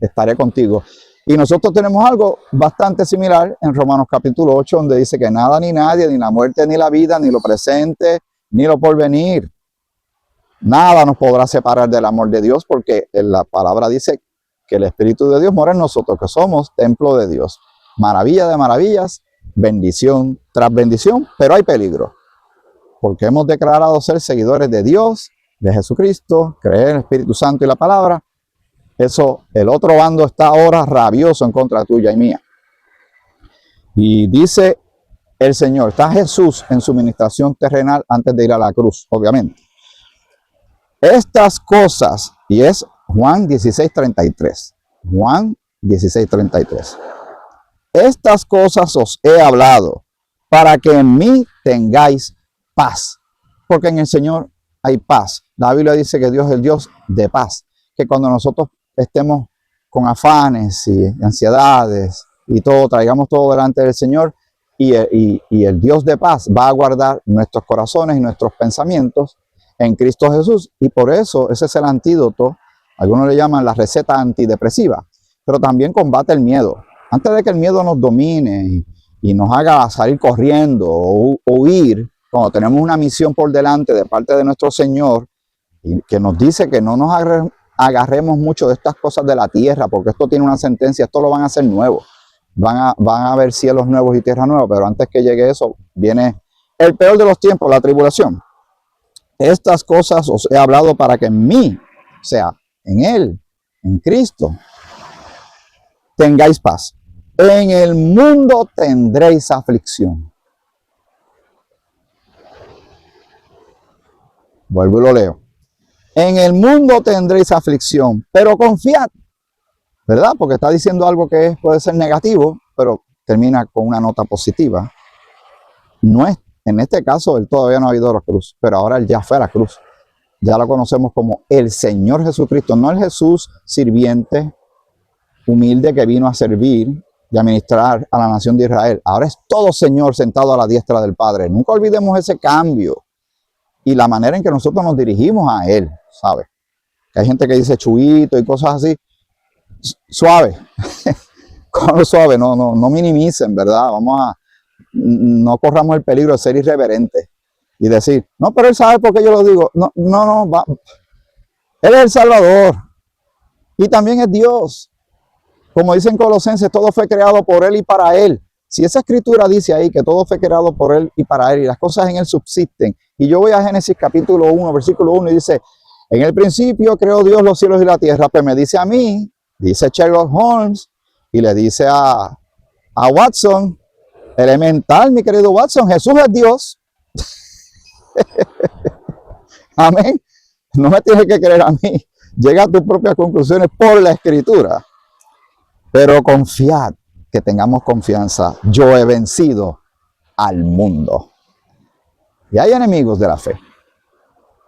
estaré contigo. Y nosotros tenemos algo bastante similar en Romanos capítulo 8, donde dice que nada ni nadie, ni la muerte ni la vida, ni lo presente, ni lo porvenir, nada nos podrá separar del amor de Dios, porque la palabra dice que el Espíritu de Dios mora en nosotros, que somos templo de Dios. Maravilla de maravillas, bendición tras bendición, pero hay peligro, porque hemos declarado ser seguidores de Dios, de Jesucristo, creer en el Espíritu Santo y la palabra. Eso, el otro bando está ahora rabioso en contra tuya y mía. Y dice el Señor, está Jesús en su ministración terrenal antes de ir a la cruz, obviamente. Estas cosas, y es Juan 16:33. Juan 16:33. Estas cosas os he hablado para que en mí tengáis paz. Porque en el Señor hay paz. La Biblia dice que Dios es el Dios de paz. Que cuando nosotros estemos con afanes y ansiedades y todo, traigamos todo delante del Señor y el Dios de paz va a guardar nuestros corazones y nuestros pensamientos en Cristo Jesús. Y por eso ese es el antídoto. Algunos le llaman la receta antidepresiva, pero también combate el miedo. Antes de que el miedo nos domine y nos haga salir corriendo o huir, cuando tenemos una misión por delante de parte de nuestro Señor, y que nos dice que no nos agarremos mucho de estas cosas de la tierra, porque esto tiene una sentencia, esto lo van a hacer nuevo. Van a haber cielos nuevos y tierra nueva, pero antes que llegue eso, viene el peor de los tiempos, la tribulación. Estas cosas os he hablado para que en mí, o sea, en Él, en Cristo, tengáis paz. En el mundo tendréis aflicción. Vuelvo y lo leo. En el mundo tendréis aflicción, pero confiad, ¿verdad? Porque está diciendo algo que puede ser negativo, pero termina con una nota positiva. No es, en este caso, él todavía no ha ido a la cruz, pero ahora él ya fue a la cruz. Ya lo conocemos como el Señor Jesucristo, no el Jesús sirviente, humilde que vino a servir y a ministrar a la nación de Israel. Ahora es todo Señor sentado a la diestra del Padre. Nunca olvidemos ese cambio y la manera en que nosotros nos dirigimos a Él, ¿sabes? Hay gente que dice chuito y cosas así. Suave, suave, no minimicen, ¿verdad? No corramos el peligro de ser irreverentes y decir, no, pero Él sabe por qué yo lo digo. Él es el Salvador y también es Dios. Como dicen Colosenses, todo fue creado por Él y para Él. Si esa escritura dice ahí que todo fue creado por Él y para Él y las cosas en Él subsisten, y yo voy a Génesis capítulo 1, versículo 1 y dice, en el principio creó Dios los cielos y la tierra, pues me dice a mí, dice Sherlock Holmes, y le dice a Watson, elemental, mi querido Watson, Jesús es Dios. Amén. No me tienes que creer a mí. Llega a tus propias conclusiones por la escritura. Pero confiad, que tengamos confianza. Yo he vencido al mundo. Y hay enemigos de la fe.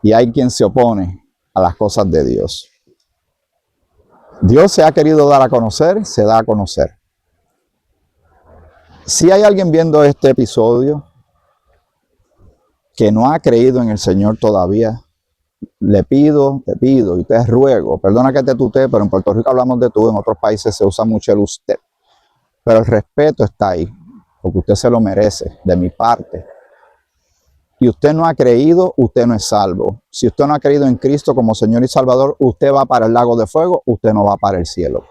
Y hay quien se opone a las cosas de Dios. Dios se ha querido dar a conocer, se da a conocer. Si hay alguien viendo este episodio que no ha creído en el Señor todavía, te pido y te ruego, perdona que te tutee, pero en Puerto Rico hablamos de tú, en otros países se usa mucho el usted. Pero el respeto está ahí, porque usted se lo merece, de mi parte. y usted no ha creído, usted no es salvo. Si usted no ha creído en Cristo como Señor y Salvador, usted va para el lago de fuego, usted no va para el cielo.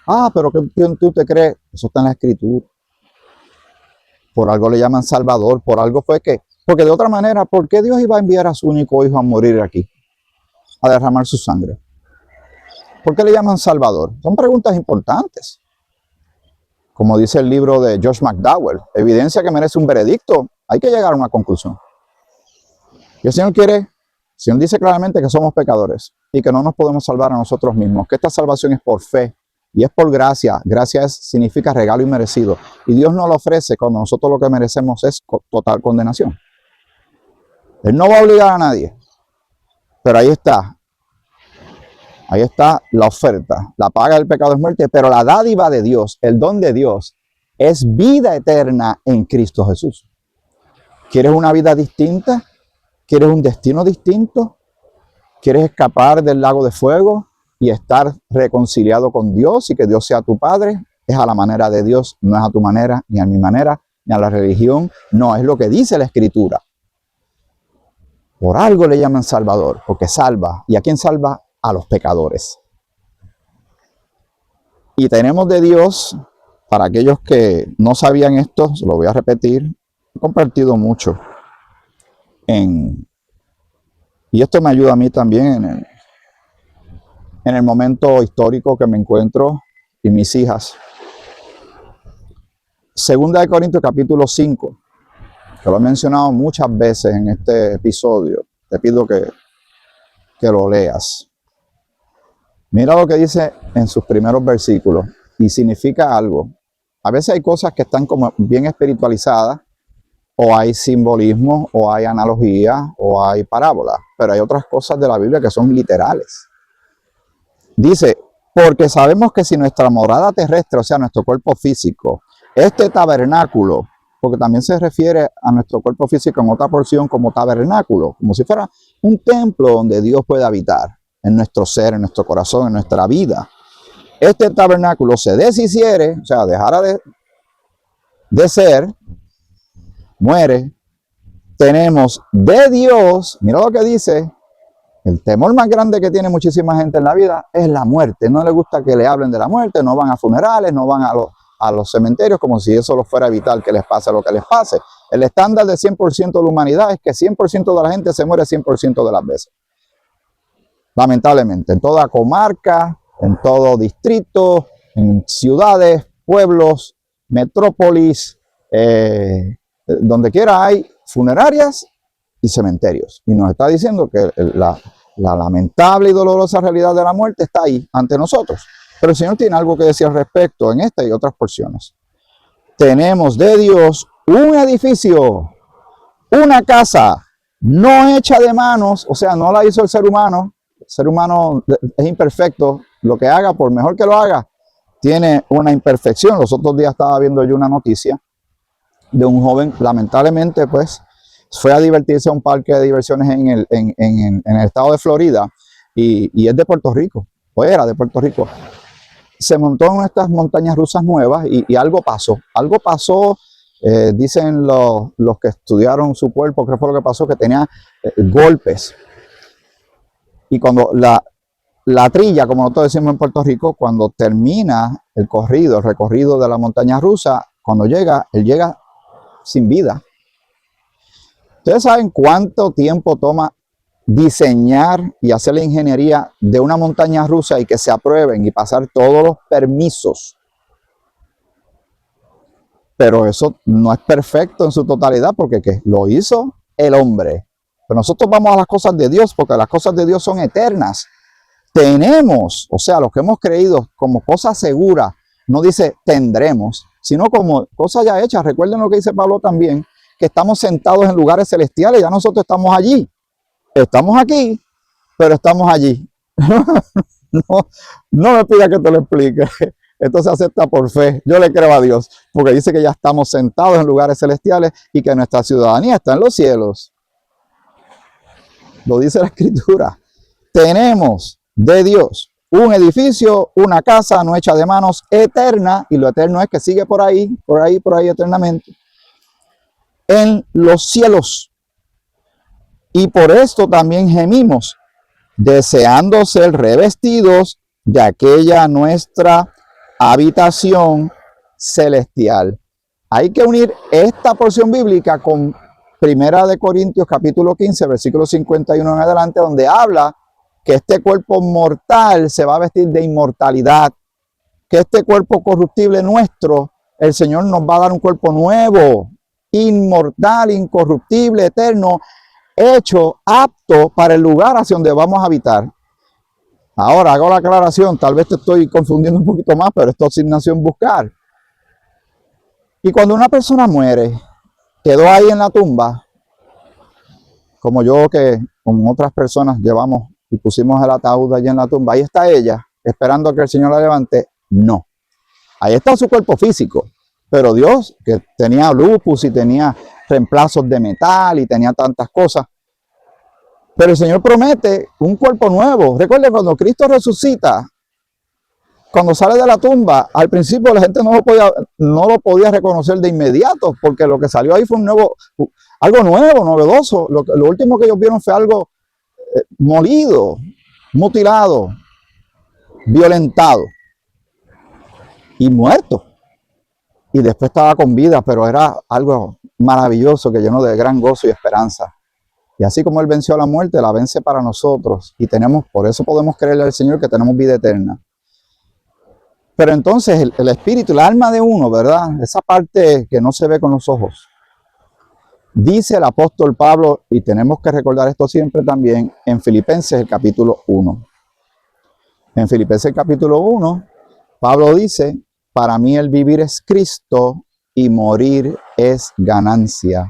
Ah, pero ¿quién tú te crees? Eso está en la Escritura. Por algo le llaman Salvador, por algo fue que... Porque de otra manera, ¿por qué Dios iba a enviar a su único hijo a morir aquí? A derramar su sangre. ¿Por qué le llaman Salvador? Son preguntas importantes. Como dice el libro de Josh McDowell, evidencia que merece un veredicto, hay que llegar a una conclusión. Y el Señor dice claramente que somos pecadores y que no nos podemos salvar a nosotros mismos, que esta salvación es por fe y es por gracia. Gracia significa regalo inmerecido. Y Dios nos lo ofrece cuando nosotros lo que merecemos es total condenación. Él no va a obligar a nadie, pero ahí está. Ahí está la oferta. La paga del pecado es muerte, pero la dádiva de Dios, el don de Dios, es vida eterna en Cristo Jesús. ¿Quieres una vida distinta? ¿Quieres un destino distinto? ¿Quieres escapar del lago de fuego y estar reconciliado con Dios y que Dios sea tu Padre? Es a la manera de Dios, no es a tu manera, ni a mi manera, ni a la religión. No, es lo que dice la Escritura. Por algo le llaman Salvador, porque salva. ¿Y a quién salva? A los pecadores. Y tenemos de Dios, para aquellos que no sabían esto, se lo voy a repetir, he compartido mucho. Y esto me ayuda a mí también en el momento histórico que me encuentro y mis hijas. Segunda de Corintios capítulo 5, que lo he mencionado muchas veces en este episodio. Te pido que lo leas. Mira lo que dice en sus primeros versículos y significa algo. A veces hay cosas que están como bien espiritualizadas, o hay simbolismo, o hay analogía, o hay parábola, pero hay otras cosas de la Biblia que son literales. Dice, porque sabemos que si nuestra morada terrestre, o sea, nuestro cuerpo físico, este tabernáculo, porque también se refiere a nuestro cuerpo físico en otra porción como tabernáculo, como si fuera un templo donde Dios puede habitar en nuestro ser, en nuestro corazón, en nuestra vida. Este tabernáculo se deshiciere, o sea, dejara de ser, muere. Tenemos de Dios, mira lo que dice, el temor más grande que tiene muchísima gente en la vida es la muerte. No le gusta que le hablen de la muerte, no van a funerales, no van a los cementerios como si eso lo fuera a evitar que les pase lo que les pase. El estándar de 100% de la humanidad es que 100% de la gente se muere 100% de las veces. Lamentablemente, en toda comarca, en todo distrito, en ciudades, pueblos, metrópolis, donde quiera hay funerarias y cementerios. Y nos está diciendo que la lamentable y dolorosa realidad de la muerte está ahí ante nosotros. Pero el Señor tiene algo que decir al respecto en esta y otras porciones. Tenemos de Dios un edificio, una casa, no hecha de manos, o sea, no la hizo el ser humano. El ser humano es imperfecto. Lo que haga, por mejor que lo haga, tiene una imperfección. Los otros días estaba viendo yo una noticia de un joven, lamentablemente, pues, fue a divertirse a un parque de diversiones en el estado de Florida y es de Puerto Rico, o era de Puerto Rico. Se montó en estas montañas rusas nuevas y algo pasó. Algo pasó, dicen los que estudiaron su cuerpo, ¿qué fue lo que pasó? Que tenía golpes. Y cuando la trilla, como nosotros decimos en Puerto Rico, cuando termina el recorrido de la montaña rusa, cuando llega, él llega sin vida. ¿Ustedes saben cuánto tiempo toma diseñar y hacer la ingeniería de una montaña rusa y que se aprueben y pasar todos los permisos? Pero eso no es perfecto en su totalidad porque ¿qué? Lo hizo el hombre. Pero nosotros vamos a las cosas de Dios porque las cosas de Dios son eternas. Tenemos, o sea, los que hemos creído como cosas seguras, no dice tendremos, sino como cosas ya hechas. Recuerden lo que dice Pablo también, que estamos sentados en lugares celestiales, ya nosotros estamos allí. Estamos aquí, pero estamos allí. No me pida que te lo explique. Esto se acepta por fe. Yo le creo a Dios, porque dice que ya estamos sentados en lugares celestiales y que nuestra ciudadanía está en los cielos. Lo dice la Escritura. Tenemos de Dios un edificio, una casa no hecha de manos, eterna, y lo eterno es que sigue por ahí eternamente, en los cielos. Y por esto también gemimos, deseando ser revestidos de aquella nuestra habitación celestial. Hay que unir esta porción bíblica con Primera de Corintios capítulo 15, versículo 51 en adelante, donde habla que este cuerpo mortal se va a vestir de inmortalidad, que este cuerpo corruptible nuestro, el Señor nos va a dar un cuerpo nuevo, inmortal, incorruptible, eterno, hecho apto para el lugar hacia donde vamos a habitar. Ahora hago la aclaración, tal vez te estoy confundiendo un poquito más, pero esto es asignación buscar. Y cuando una persona muere, quedó ahí en la tumba, como yo que con otras personas llevamos y pusimos el ataúd allí en la tumba, ahí está ella, esperando a que el Señor la levante. No, ahí está su cuerpo físico, pero Dios, que tenía lupus y tenía reemplazos de metal y tenía tantas cosas, pero el Señor promete un cuerpo nuevo. Recuerden, cuando Cristo resucita, cuando sale de la tumba, al principio la gente no lo podía reconocer de inmediato, porque lo que salió ahí fue algo nuevo, novedoso. Lo último que ellos vieron fue algo molido, mutilado, violentado y muerto. Y después estaba con vida, pero era algo maravilloso que llenó de gran gozo y esperanza. Y así como Él venció a la muerte, la vence para nosotros. Y por eso podemos creerle al Señor que tenemos vida eterna. Pero entonces el espíritu, el alma de uno, ¿verdad? Esa parte que no se ve con los ojos. Dice el apóstol Pablo, y tenemos que recordar esto siempre también, en Filipenses el capítulo 1. En Filipenses el capítulo 1, Pablo dice, para mí el vivir es Cristo y morir es ganancia.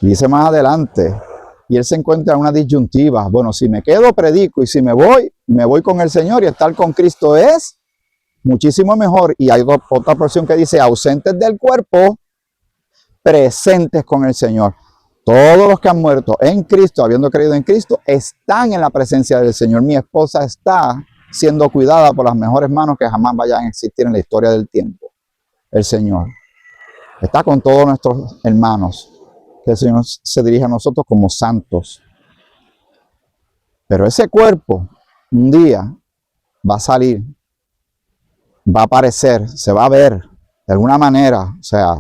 Y dice más adelante, y él se encuentra en una disyuntiva. Bueno, si me quedo, predico, y si me voy con el Señor, y estar con Cristo es muchísimo mejor. Y hay otra porción que dice, ausentes del cuerpo, presentes con el Señor. Todos los que han muerto en Cristo, habiendo creído en Cristo, están en la presencia del Señor. Mi esposa está siendo cuidada por las mejores manos que jamás vayan a existir en la historia del tiempo. El Señor está con todos nuestros hermanos, que el Señor se dirige a nosotros como santos. Pero ese cuerpo un día va a salir, va a aparecer, se va a ver de alguna manera. O sea,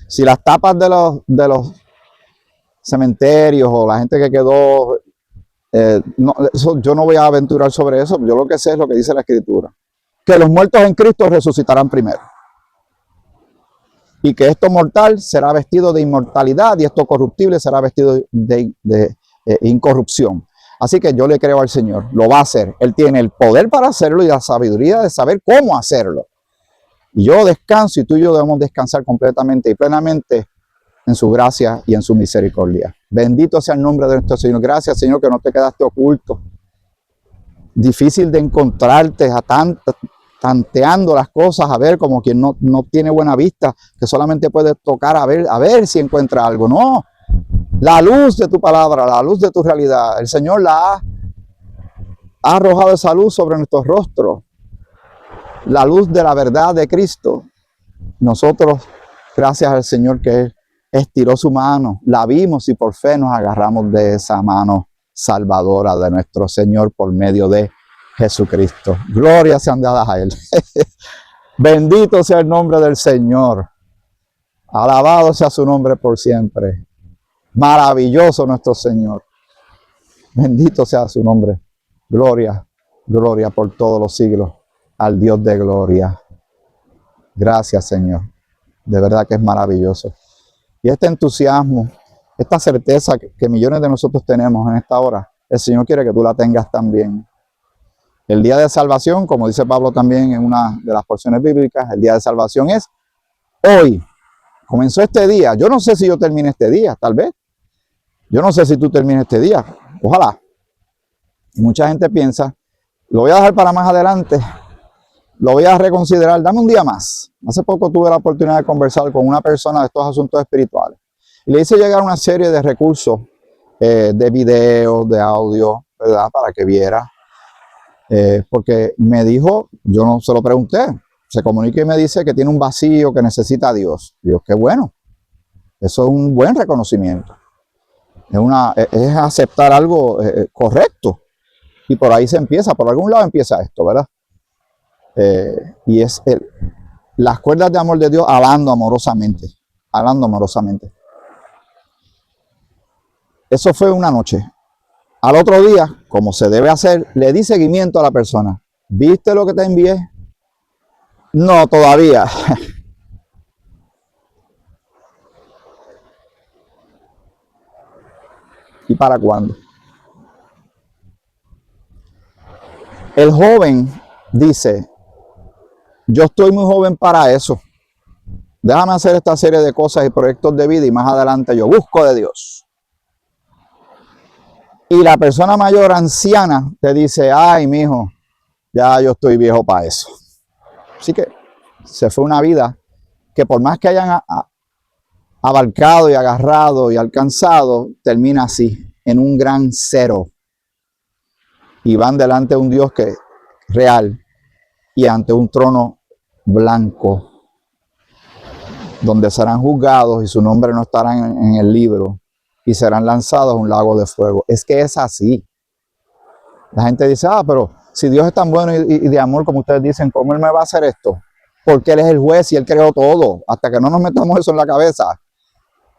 si las tapas de los cementerios o la gente que quedó, yo no voy a aventurar sobre eso. Yo lo que sé es lo que dice la Escritura, que los muertos en Cristo resucitarán primero, y que esto mortal será vestido de inmortalidad y esto corruptible será vestido de incorrupción. Así que yo le creo al Señor, lo va a hacer. Él tiene el poder para hacerlo y la sabiduría de saber cómo hacerlo. Y yo descanso, y tú y yo debemos descansar completamente y plenamente en su gracia y en su misericordia. Bendito sea el nombre de nuestro Señor. Gracias, Señor, que no te quedaste oculto. Difícil de encontrarte tanteando las cosas, a ver, como quien no tiene buena vista, que solamente puede tocar a ver si encuentra algo. No, la luz de tu palabra, la luz de tu realidad, el Señor ha arrojado esa luz sobre nuestros rostros, la luz de la verdad de Cristo. Nosotros, gracias al Señor que Él estiró su mano, la vimos y por fe nos agarramos de esa mano salvadora de nuestro Señor por medio de Jesucristo. Gloria sean dadas a Él. Bendito sea el nombre del Señor. Alabado sea su nombre por siempre. Maravilloso nuestro Señor. Bendito sea su nombre. Gloria, gloria por todos los siglos al Dios de gloria. Gracias, Señor. De verdad que es maravilloso. Y este entusiasmo, esta certeza que millones de nosotros tenemos en esta hora, el Señor quiere que tú la tengas también. El día de salvación, como dice Pablo también en una de las porciones bíblicas, el día de salvación es hoy. Comenzó este día. Yo no sé si yo termine este día, tal vez. Yo no sé si tú termines este día. Ojalá. Y mucha gente piensa, lo voy a dejar para más adelante. Lo voy a reconsiderar. Dame un día más. Hace poco tuve la oportunidad de conversar con una persona de estos asuntos espirituales. Y le hice llegar una serie de recursos, de videos, de audio, ¿verdad? Para que viera. Porque me dijo, yo no se lo pregunté, se comunica y me dice que tiene un vacío, que necesita a Dios. Dios, qué bueno. Eso es un buen reconocimiento. Es aceptar algo correcto. Y por ahí se empieza, por algún lado empieza esto, ¿verdad? Y es las cuerdas de amor de Dios hablando amorosamente. Hablando amorosamente. Eso fue una noche. Al otro día, como se debe hacer, le di seguimiento a la persona. ¿Viste lo que te envié? No, todavía. ¿Y para cuándo? El joven dice, yo estoy muy joven para eso. Déjame hacer esta serie de cosas y proyectos de vida y más adelante yo busco de Dios. Y la persona mayor, anciana, te dice, ay, mijo, ya yo estoy viejo para eso. Así que se fue una vida que por más que hayan abarcado y agarrado y alcanzado, termina así, en un gran cero. Y van delante de un Dios que es real y ante un trono blanco, donde serán juzgados y su nombre no estará en el libro y serán lanzados a un lago de fuego. Es que es así. La gente dice, pero si Dios es tan bueno y de amor como ustedes dicen, ¿cómo Él me va a hacer esto? Porque Él es el juez y Él creó todo. Hasta que no nos metamos eso en la cabeza,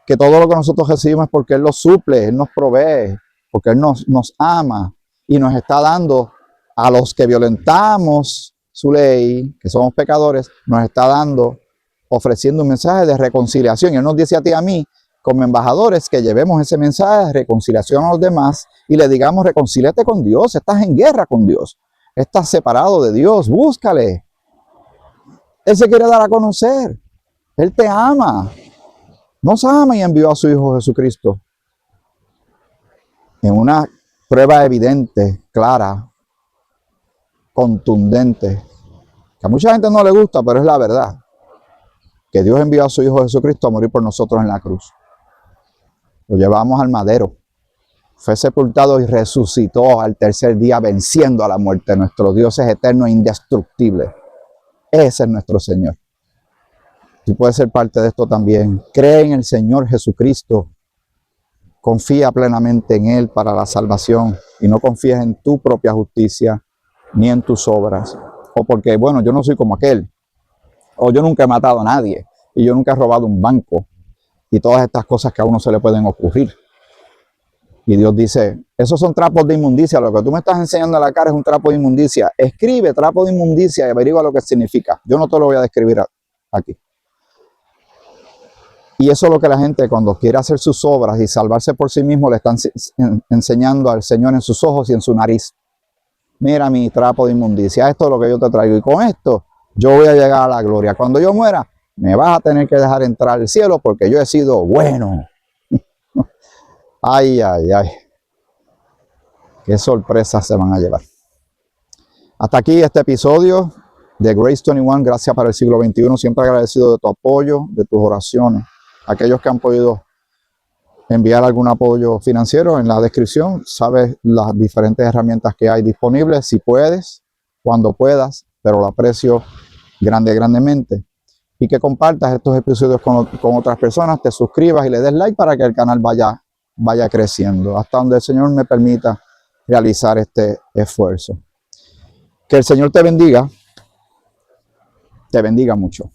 que todo lo que nosotros recibimos es porque Él lo suple, Él nos provee, porque Él nos ama y nos está dando a los que violentamos su ley, que somos pecadores, nos está dando, ofreciendo un mensaje de reconciliación. Y Él nos dice a ti y a mí, como embajadores, que llevemos ese mensaje de reconciliación a los demás y le digamos, reconcíliate con Dios, estás en guerra con Dios, estás separado de Dios, búscale. Él se quiere dar a conocer, Él te ama, nos ama y envió a su Hijo Jesucristo en una prueba evidente, clara, contundente, que a mucha gente no le gusta, pero es la verdad, que Dios envió a su Hijo Jesucristo a morir por nosotros en la cruz. Lo llevamos al madero, fue sepultado y resucitó al tercer día venciendo a la muerte. Nuestro Dios es eterno e indestructible. Ese es nuestro Señor. Tú puedes ser parte de esto también. Cree en el Señor Jesucristo. Confía plenamente en Él para la salvación y no confíes en tu propia justicia ni en tus obras. O porque, bueno, yo no soy como aquel. O yo nunca he matado a nadie y yo nunca he robado un banco. Y todas estas cosas que a uno se le pueden ocurrir. Y Dios dice, esos son trapos de inmundicia. Lo que tú me estás enseñando a la cara es un trapo de inmundicia. Escribe trapo de inmundicia y averigua lo que significa. Yo no te lo voy a describir aquí. Y eso es lo que la gente cuando quiere hacer sus obras y salvarse por sí mismo le están enseñando al Señor en sus ojos y en su nariz. Mira mi trapo de inmundicia, esto es lo que yo te traigo. Y con esto yo voy a llegar a la gloria. Cuando yo muera, me vas a tener que dejar entrar al cielo porque yo he sido bueno. Ay, ay, ay. Qué sorpresas se van a llevar. Hasta aquí este episodio de Grace 21, Gracia para el siglo XXI. Siempre agradecido de tu apoyo, de tus oraciones. Aquellos que han podido enviar algún apoyo financiero, en la descripción sabes las diferentes herramientas que hay disponibles. Si puedes, cuando puedas, pero lo aprecio grandemente. Y que compartas estos episodios con otras personas, te suscribas y le des like para que el canal vaya creciendo, hasta donde el Señor me permita realizar este esfuerzo. Que el Señor te bendiga mucho.